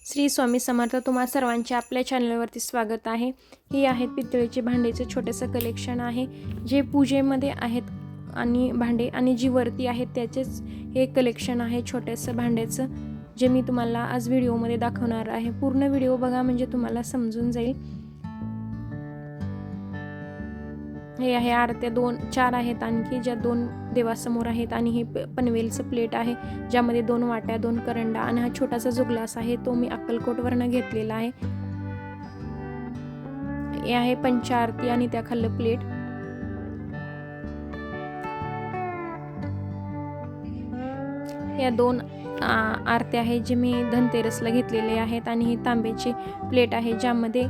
श्री स्वामी समर्थ. तुम्हा सर्वांचे आपल्या चॅनलवरती स्वागत आहे. ही आहेत पितळेचे भांडेचे छोटेसं कलेक्शन आहे जे पूजेमध्ये आहेत आणि भांडे आणि जी वरती आहेत त्याचेच हे कलेक्शन आहे छोटेसं भांड्याचं, जे मी तुम्हाला आज व्हिडिओमध्ये दाखवणार आहे. पूर्ण व्हिडिओ बघा म्हणजे तुम्हाला समजून जाईल. हे आहे आरत्या 4 आहेत आणखी, ज्या 2 देवासमोर आहेत. आणि हे पनवेलचं प्लेट आहे ज्यामध्ये 2 वाट्या, 2 करंडा आणि हा छोटासा जो ग्लास आहे तो मी अक्कलकोटवरनं घेतलेला आहे. हे आहे पंचारती आणि त्या खाल्लं प्लेट. या 2 आरत्या आहेत जे मी धनतेरसला घेतलेले आहेत. आणि ही तांब्याची प्लेट आहे ज्यामध्ये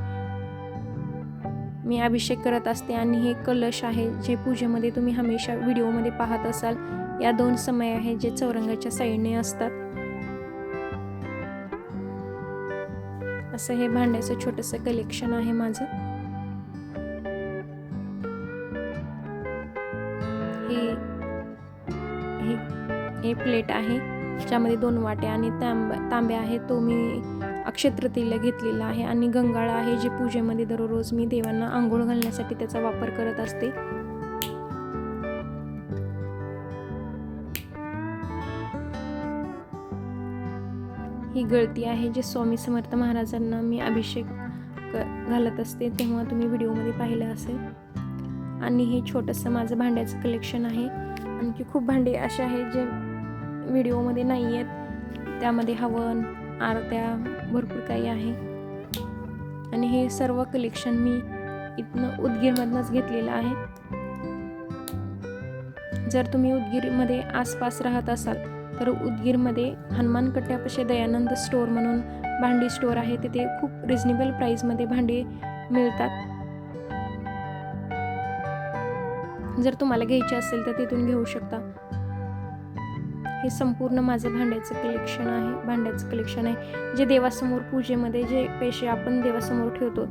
मी अभिषेक करत असते. आणि हे कलश आहे जे पूजेमध्ये तुम्ही हमेशा व्हिडिओमध्ये पाहत असाल. या 2 समय आहेत जे चौरंगाच्या साईडने असतात. असं हे भांड्याचं छोटंसं कलेक्शन आहे माझं. हे प्लेट आहे ज्यामध्ये 2 वाट्या आणि तांब्या आहे, तो मी अक्षय तृतीयेला घेतलेला आहे. आणि गंगाळा आहे जे पूजेमध्ये दररोज मी देवांना आंघोळ घालण्यासाठी त्याचा वापर करत असते. ही गळती आहे जे स्वामी समर्थ महाराजांना मी अभिषेक घालत असते, तेव्हा तुम्ही व्हिडिओमध्ये पाहिलं असेल. आणि हे छोटंसं माझं भांड्याचं कलेक्शन आहे. आणखी खूप भांडे असे आहेत जे व्हिडिओमध्ये नाही आहेत, त्यामध्ये हवन, आरत्या, भरपूर काही आहे. आणि हे सर्व कलेक्शन मी इथनं उदगीरमधनंच घेतलेलं आहे. जर तुम्ही उदगीरमध्ये आसपास राहत असाल तर उदगीरमध्ये हनुमान कट्ट्यापाशी दयानंद स्टोअर म्हणून भांडी स्टोअर आहे. तिथे खूप रिजनेबल प्राईसमध्ये भांडी मिळतात. जर तुम्हाला घ्यायचे असेल तर तिथून घेऊ शकता. हे संपूर्ण माझं भांड्याचं कलेक्शन आहे जे देवासमोर पूजेमध्ये जे पैसे आपण देवासमोर ठेवतो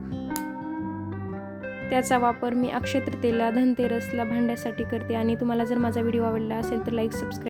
त्याचा वापर मी अक्षय तृतीयेला, धनतेरसला भांड्यासाठी करते. आणि तुम्हाला जर माझा व्हिडिओ आवडला असेल तर लाईक, सबस्क्राईब